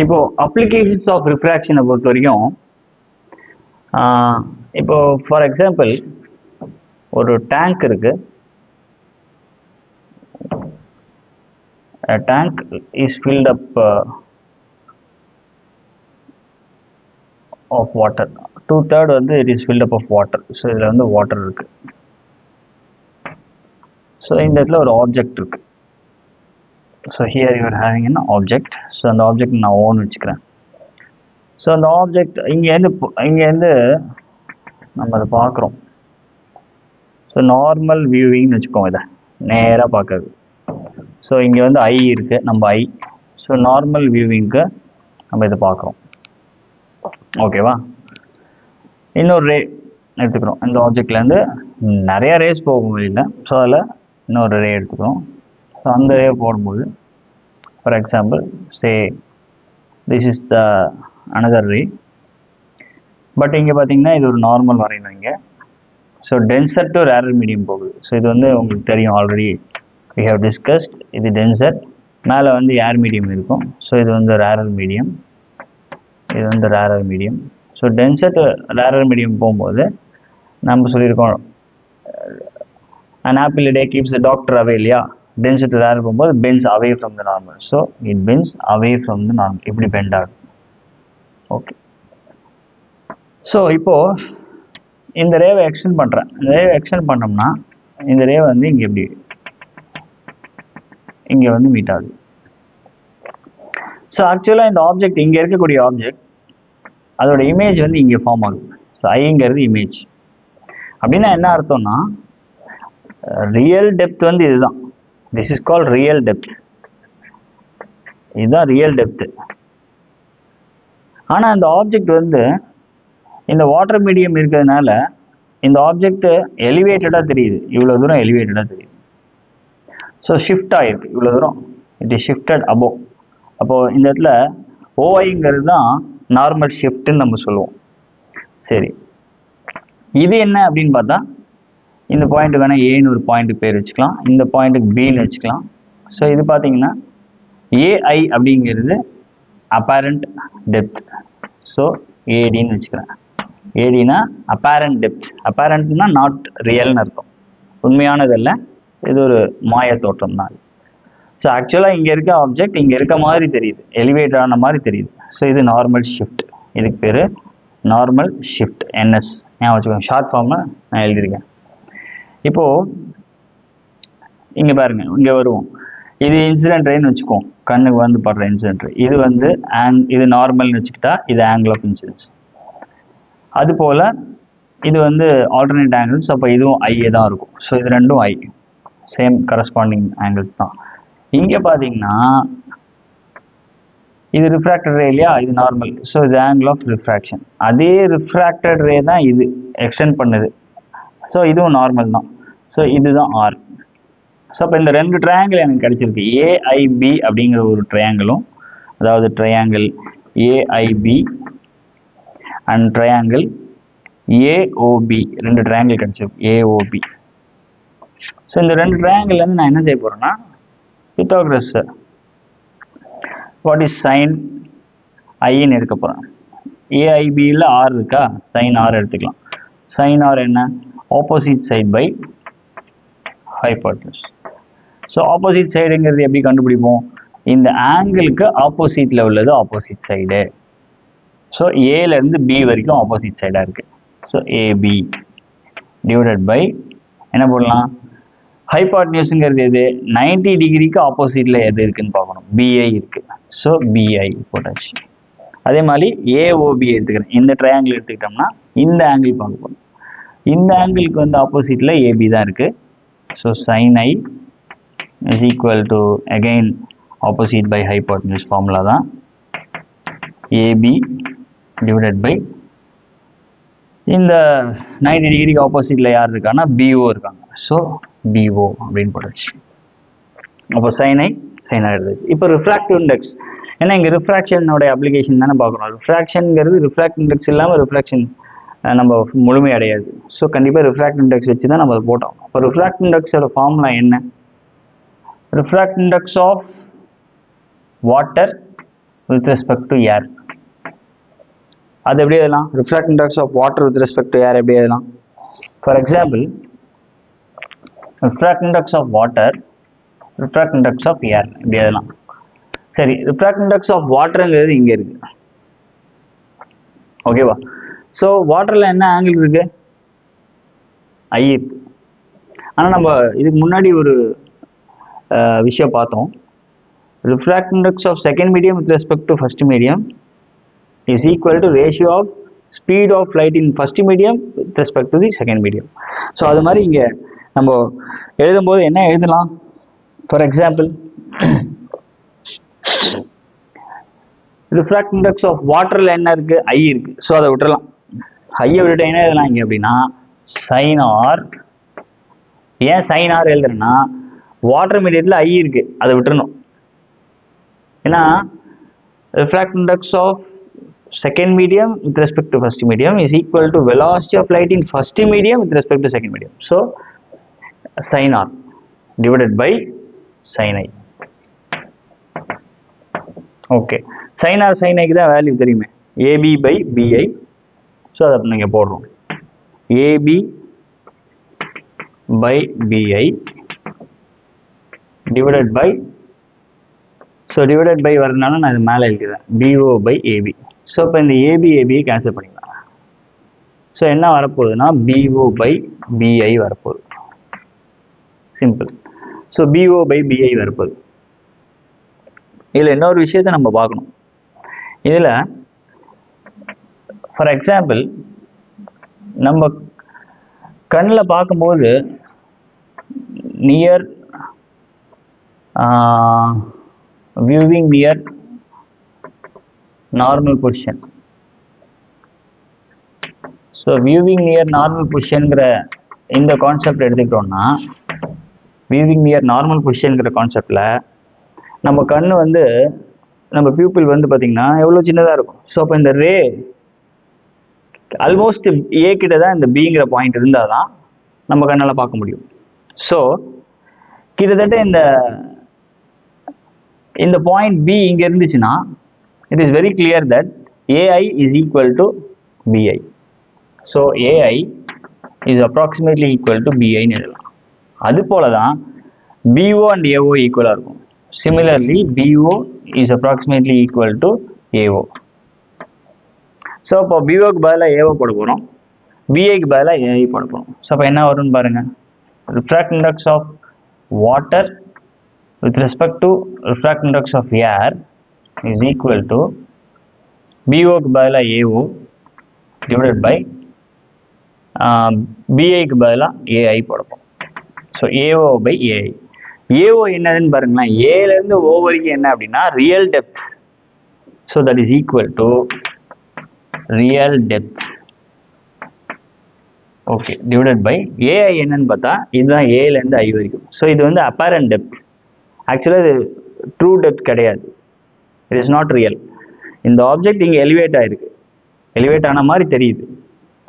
இப்போ applications of ரிஃப்ராக்ஷனை பொறுத்த வரைக்கும் இப்போ ஃபார் எக்ஸாம்பிள் ஒரு டேங்க் இருக்கு. A tank is filled up of water. 2/3 வந்து it is filled up of water. So இதில் வந்து வாட்டர் இருக்கு. ஸோ இந்த இடத்துல ஒரு ஆப்ஜெக்ட் இருக்கு. So here you are having an object. So அந்த ஆப்ஜெக்ட் நான் ஓன் வச்சுக்கிறேன். ஸோ அந்த ஆப்ஜெக்ட் இங்கேருந்து நம்ம அதை பார்க்குறோம். ஸோ நார்மல் வியூவிங்னு வச்சுக்கோங்க, இதை நேராக பார்க்குறது. ஸோ இங்கே வந்து ஐ இருக்குது, நம்ம ஐ. ஸோ நார்மல் வியூவிங்க்கு நம்ம இதை பார்க்குறோம். ஓகேவா? இன்னொரு ரே எடுத்துக்கிறோம். இந்த ஆப்ஜெக்ட்லேருந்து நிறையா ரேஸ் போகும் வெளியில். ஸோ அதில் இன்னொரு ரே எடுத்துக்கிறோம். ஸோ அந்த ரே போடும்போது for example say this is the another ray. But இங்கே பார்த்தீங்கன்னா இது ஒரு நார்மல் வரையணும் இங்கே. So denser to rarer medium போகுது. ஸோ இது வந்து உங்களுக்கு தெரியும், ஆல்ரெடி we have discussed. இது டென்சர், மேலே வந்து ஏர் மீடியம் இருக்கும். ஸோ இது வந்து ரேரர் மீடியம், இது வந்து rarer medium. So denser to rarer medium போகும்போது நம்ம சொல்லியிருக்கோம் an apple a day keeps the doctor away இல்லையா? டென்சர் டு ரேரர் போகும்போது bends away from the normal. So it bends away from the normal. இப்படி bend ஆகுது. Okay. So இப்போது இந்த ரேவை extend பண்ணுறேன். இந்த ரேவை எக்ஸ்டெண்ட் பண்ணோம்னா இந்த ரே வந்து இங்கே எப்படி இங்கே வந்து மீட் ஆகுது. ஸோ ஆக்சுவலாக இந்த ஆப்ஜெக்ட், இங்கே இருக்கக்கூடிய ஆப்ஜெக்ட், அதோட இமேஜ் வந்து இங்கே ஃபார்ம் ஆகுது. ஸோ ஐங்கிறது இமேஜ். அப்படின்னா என்ன அர்த்தம்னா ரியல் டெப்த் வந்து இதுதான். This is called real depth. இதுதான் ரியல் டெப்த். ஆனால் இந்த ஆப்ஜெக்ட் வந்து இந்த வாட்டர் மீடியம் இருக்கிறதுனால இந்த ஆப்ஜெக்ட் எலிவேட்டடாக தெரியுது. இவ்வளோ தூரம் எலிவேட்டடாக தெரியுது. ஸோ ஷிஃப்ட் ஆகிருக்கு இவ்வளோ தூரம். It is shifted above. அப்போது இந்த இடத்துல ஓஐங்கிறது தான் நார்மல் ஷிஃப்ட்டுன்னு நம்ம சொல்லுவோம். சரி, இது என்ன அப்படின்னு பார்த்தா இந்த பாயிண்ட் வேணால் ஏன்னு ஒரு பாயிண்ட்டுக்கு பேர் வச்சுக்கலாம், இந்த பாயிண்ட்டுக்கு பின்னு வச்சுக்கலாம். ஸோ இது பார்த்தீங்கன்னா ஏஐ அப்படிங்கிறது அப்பேரண்ட் டெப்த். ஸோ ஏடின்னு வச்சுக்கிறேன். ஏடினா அப்பேரண்ட் டெப்த். அப்பேரண்ட்னா நாட் ரியல்னு அர்த்தம், உண்மையானதல்ல, இது ஒரு மாய தோற்றம் தான். ஸோ ஆக்சுவலாக இங்கே இருக்க ஆப்ஜெக்ட் இங்கே இருக்க மாதிரி தெரியுது, எலிவேட் ஆன மாதிரி தெரியுது. ஸோ இது நார்மல் ஷிஃப்ட். இதுக்கு பேர் நார்மல் ஷிஃப்ட், என்எஸ். ஏன் வச்சுக்கோங்க, ஷார்ட் ஃபார்மில் நான் எழுதியிருக்கேன். இப்போது இங்கே பாருங்கள், இங்கே வருவோம். இது இன்சிடென்ட் ரேன்னு வச்சுக்கோம், கண்ணுக்கு வந்து படுற இன்சிடென்ட் ரே. இது வந்து இது நார்மல்னு வச்சுக்கிட்டா இது ஆங்கிள் ஆஃப் இன்சிடென்ஸ். அதுபோல் இது வந்து ஆல்டர்னேட் ஆங்கிள்ஸ். அப்போ இதுவும் ஐயே தான் இருக்கும். ஸோ இது ரெண்டும் ஐ, சேம் கரஸ்பாண்டிங் ஆங்கிள்ஸ் தான். இங்கே பார்த்தீங்கன்னா இது ரிஃப்ராக்டட் ரே இல்லையா, இது நார்மல். ஸோ இது ஆங்கிள் ஆஃப் ரிஃப்ராக்ஷன். அதே ரிஃப்ராக்டட் ரே தான் இது எக்ஸ்டெண்ட் பண்ணுது. ஸோ இதுவும் நார்மல் தான். ஸோ இதுதான் ஆர். ஸோ அப்போ இந்த ரெண்டு ட்ரையாங்கிள் எனக்கு கிடச்சிருக்கு. ஏஐபி அப்படிங்கிற ஒரு ட்ரையாங்கிளும், அதாவது triangle AIB and triangle AOB, ரெண்டு ட்ரையாங்கிள் கிடச்சிருக்கு, ஏஓபி. ஸோ இந்த ரெண்டு ட்ரையாங்கிள்லேருந்து நான் என்ன செய்ய போகிறேன்னா பித்தாகரஸ் வாட் இஸ் சைன் ஐன்னு எடுக்க போகிறேன். ஏஐபியில் ஆர் இருக்கா, சைன் ஆர் எடுத்துக்கலாம். சைன் ஆர் என்ன, opposite side by hypotenuse. So opposite சைடுங்கிறது எப்படி கண்டுபிடிப்போம், இந்த ஆங்கிளுக்கு ஆப்போசிட்டில் உள்ளது ஆப்போசிட் சைடு. ஸோ ஏலேருந்து பி வரைக்கும் ஆப்போசிட் சைடாக இருக்குது. ஸோ ஏபி டிவைடட் பை என்ன போடலாம், ஹைபாட்னியூஸுங்கிறது எது, 90 டிகிரிக்கு ஆப்போசிட்டில் எது இருக்குதுன்னு பார்க்கணும், பிஐ இருக்குது. ஸோ பிஐ போட்டாச்சு. அதே மாதிரி ஏஓபி எடுத்துக்கிறேன். இந்த ட்ரையாங்கிள் எடுத்துக்கிட்டோம்னா இந்த ஆங்கிள் பார்க்க போகணும். இந்த ஆங்கிளுக்கு வந்து ஆப்போசிட்டில் ஏபி தான் இருக்குது. So sine I is equal to again opposite by hypotenuse formula தான், ஏபி டிவைடட் பை இந்த 90 டிகிரிக்கு ஆப்போசிட்டில் யார் இருக்காங்கன்னா பிஓ இருக்காங்க. ஸோ பிஓ அப்படின்னு போட்டாச்சு. அப்போ சைன் ஐ சைன் ஆர் எடுத்துச்சு. இப்போ ரிஃப்ராக்டிவ் இண்டெக்ஸ், ஏன்னா இங்கே ரிஃப்ராக்ஷனோட அப்ளிகேஷன் தானே பார்க்குறோம். ரிஃப்ராக்ஷனுங்கிறது ரிஃப்ராக்டிவ் இண்டெக்ஸ் இல்லாமல் ரிஃப்ராக்ஷன் நம்ம முழுமை அடையாது. ஸோ கண்டிப்பாக ரிஃப்ராக்டிவ் இண்டெக்ஸ் வச்சு தான் நம்ம அதை போட்டோம். அப்போ ரிஃப்ராக்டிவ் இண்டெக்ஸோட ஃபார்முலா என்ன, refractive index of water with respect to air. அது எப்படி எழுதலாம்? refracting index of water with respect to air எப்படி எழுதலாம்? For example, refracting index of water, refracting index of air எப்படி எழுதலாம்? சரி, refracting index of waterங்கிறது இங்க இருக்கு, ஓகேவா? ஸோ வாட்டர்ல என்ன ஆங்கிள் இருக்கு? ஐ இருக்கு. ஆனால் நம்ம இதுக்கு முன்னாடி ஒரு விஷயம் பார்த்தோம். refracting index of second medium with respect to first medium is equal to ratio of speed of light in first medium with respect to the second medium. So அது மாதிரி இங்கே நம்ம எழுதும்போது என்ன எழுதலாம்? For example, refracting index of வாட்டரில் என்ன இருக்கு? ஐ இருக்கு. ஸோ அதை விட்டுறலாம். ஐயை விட்டுட்டு என்ன எழுதலாம் இங்கே அப்படின்னா சைன் ஆர். ஏன் சைன் ஆர் எழுதுறேன்னா வாட்டர் மீடியத்தில் ஐ இருக்கு, அதை விட்டுறணும். ஏன்னா refracting index of second medium with respect to first medium is equal to velocity of light in first medium with respect to second medium. So sin r divided by sin I. Okay, sin r sin I க்கு தான் value தெரியுமே, AB by BI. So அதை அப்போ நீங்கள் போடுறோம், AB by BI divided by, so divided by வரதுனால நான் இது மேலே எழுதிக்கிறேன், BO by AB. ஸோ இப்போ இந்த ABயை கேன்சல் பண்ணிக்கலாம். ஸோ என்ன வரப்போகுதுன்னா BO by BI வரப்போகுது, simple. So BO by BI வரப்போகுது. இதில் இன்னொரு விஷயத்தை நம்ம பார்க்கணும். இதில் ஃபார் எக்ஸாம்பிள் நம்ம கண்ணில் பார்க்கும்போது near viewing near normal position. So viewing near normal positionங்கிற இந்த கான்செப்ட் எடுத்துக்கிட்டோம்னா, viewing near normal positionங்கிற கான்செப்டில் நம்ம கண்ணு வந்து, நம்ம பியூப்பிள் வந்து பார்த்திங்கன்னா எவ்வளோ சின்னதாக இருக்கும். ஸோ அப்போ இந்த ரே ஆல்மோஸ்ட் ஏ கிட்ட தான் இந்த பிங்கிற பாயிண்ட் இருந்தால் தான் நம்ம கண்ணால் பார்க்க முடியும். ஸோ கிட்டத்தட்ட இந்த பாயிண்ட் பி இங்கே இருந்துச்சுன்னா it is very clear that AI is equal to BI. So AI is approximately equal to பிஐன்னு எழுதலாம். அது போல தான் பிஓ அண்ட் ஏஓ ஈக்குவலாக இருக்கும். Similarly BO is approximately equal to AO. So இப்போ பிஓக்கு பதிலாக ஏஓ போட போகிறோம், பிஐக்கு பதிலாக ஏஐ போட போகிறோம். ஸோ அப்போ என்ன வரும்னு பாருங்கள், refracting index of water with respect to refracting index of air is equal to BOக்கு பதிலாக AO divided by BIக்கு பதிலாக AI போடப்போம். So AO by AI. AO என்னதுன்னு பாருங்களேன், ஏலேருந்து O வரைக்கும் என்ன அப்படின்னா real depth. So that is equal to real depth, okay, divided by AI என்னன்னு பார்த்தா இதுதான் ஏலேருந்து ஐ வரைக்கும். ஸோ இது வந்து அப்பேரண்ட் டெப்த். ஆக்சுவலாக இது ட்ரூ டெப்த் கிடையாது, இட் இஸ் நாட் ரியல். இந்த ஆப்ஜெக்ட் இங்கே எலிவேட் ஆகிருக்கு, எலிவேட் ஆன மாதிரி தெரியுது,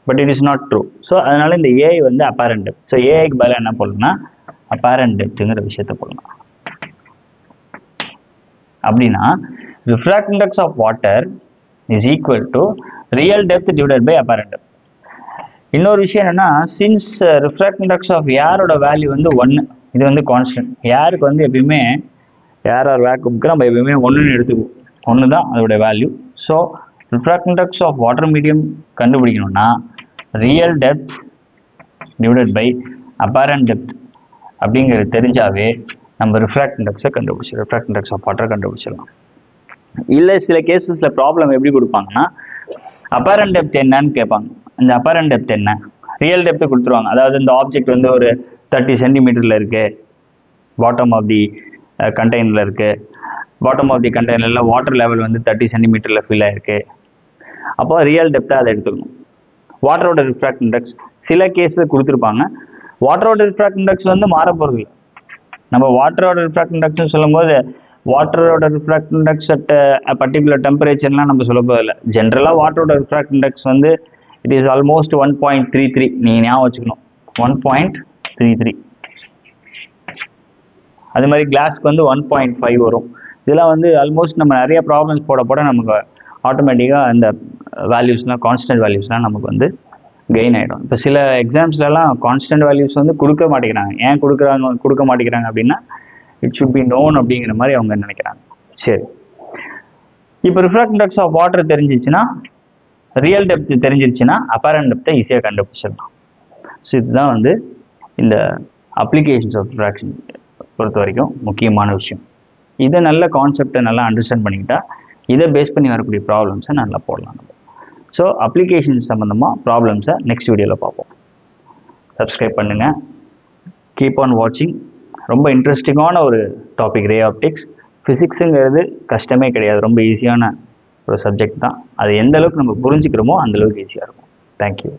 but it is not true. So அதனால இந்த ஏஐ வந்து அப்பேரண்ட் டெப்த். ஸோ ஏஐக்கு பதிலாக என்ன போடணும்னா அப்பேரண்ட் டெப்த்துங்கிற விஷயத்த போடலாம். அப்படின்னா refracting index of water is equal to real depth divided by apparent depth. இன்னொரு விஷயம் என்னன்னா, சின்ஸ் refracting index of ஏரோட வேல்யூ வந்து 1, இது வந்து கான்ஸ்டன்ட். ஏருக்கு வந்து எப்பயுமே ஏர் ஆர் வேக்கும்க்கு நம்ம எப்பயுமே 1ன்னு எடுத்துக்குவோம், 1 தான் அதோட value. So refracting index of water medium கண்டுபிடிக்கணும்னா real depth divided by apparent depth அப்படிங்கிறது தெரிஞ்சாவே நம்ம refracting indexை கண்டுபிடிச்சிடலாம், refracting index of water கண்டுபிடிச்சிடலாம். இல்லை சில கேசஸில் ப்ராப்ளம் எப்படி கொடுப்பாங்கன்னா அப்பேரண்ட் டெப்த் என்னன்னு கேட்பாங்க. இந்த அப்பேரண்ட் டெப்த் என்ன, ரியல் டெப்த்து கொடுத்துருவாங்க. அதாவது இந்த ஆப்ஜெக்ட் வந்து ஒரு 30 சென்டிமீட்டரில் இருக்குது, பாட்டம் ஆஃப் தி கண்டெய்னரில் இருக்குது, பாட்டம் ஆஃப் தி கண்டெய்னரில் வாட்டர் லெவல் வந்து 30 சென்டிமீட்டரில் ஃபில் ஆகிருக்கு. அப்போ ரியல் டெப்த்தாக அதை எடுத்துக்கணும். வாட்டரோட ரிஃப்ராக்ட் இண்டெக்ஸ் சில கேஸில் கொடுத்துருப்பாங்க. வாட்டரோட ரிஃப்ராக்ட் இண்டெக்ஸ் வந்து மாற போகிறது இல்லை. நம்ம வாட்டரோட ரிஃப்ராக்ட் இண்டெக்ஸ்னு சொல்லும்போது வாட்டரோட ரிஃப்ராக்ட் இண்டெக்ஸ் அட் பர்டிகுலர் டெம்பரேச்சர்லாம் நம்ம சொல்ல போதில்லை. ஜென்ரலாக வாட்டரோட ரிஃப்ராக்ட் இண்டெக்ஸ் வந்து இட் இஸ் ஆல்மோஸ்ட் 1.33. நீங்கள் ஞாபகம் வச்சுக்கணும், 1.33. அது மாதிரி கிளாஸ்க்கு வந்து 1.5 வரும், இதெல்லாம் வந்து ஆல்மோஸ்ட் நம்ம நிறைய ப்ராப்ளம்ஸ் போட நமக்கு ஆட்டோமேட்டிக்காக அந்த வேல்யூஸ்லாம் கான்ஸ்டன்ட் வேல்யூஸ்லாம் நமக்கு வந்து கெயின் ஆகிடும். இப்போ சில எக்ஸாம்ஸ்லலாம் கான்ஸ்டன்ட் வேல்யூஸ் வந்து கொடுக்க மாட்டேங்கிறாங்க. ஏன் கொடுக்க மாட்டேங்கிறாங்க அப்படின்னா இட் ஷுட் பி நோன் அப்படிங்கிற மாதிரி அவங்க நினைக்கிறாங்க. சரி, இப்போ ரிஃப்ராக்ட் இண்டெக்ஸ் ஆஃப் வாட்டர் தெரிஞ்சிச்சுன்னா, ரியல் டெப்த் தெரிஞ்சிருச்சுன்னா அப்பேரண்ட் டெப்த்தை ஈஸியாக கண்டுபிடிச்சிடலாம். ஸோ இதுதான் வந்து இந்த அப்ளிகேஷன்ஸ் ஆஃப் ரிஃப்ராக்ஷன் பொறுத்த வரைக்கும் முக்கியமான விஷயம். இதை நல்ல கான்செப்டை நல்லா அண்டர்ஸ்டாண்ட் பண்ணிக்கிட்டா இதை பேஸ் பண்ணி வரக்கூடிய ப்ராப்ளம்ஸை நல்லா போடலாம் நம்ம. ஸோ அப்ளிகேஷன் சம்மந்தமாக ப்ராப்ளம்ஸை நெக்ஸ்ட் வீடியோவில் பார்ப்போம். சப்ஸ்கிரைப் பண்ணுங்கள், கீப் ஆன் வாட்சிங். ரொம்ப இன்ட்ரெஸ்டிங்கான ஒரு டாபிக் ரே ஆப்டிக்ஸ். ஃபிசிக்ஸுங்கிறது கஷ்டமே கிடையாது, ரொம்ப ஈஸியான ஒரு சப்ஜெக்ட் தான். அது எந்த அளவுக்கு நம்ம புரிஞ்சுக்கிறோமோ அந்தளவுக்கு ஈஸியாக இருக்கும். தேங்க்யூ.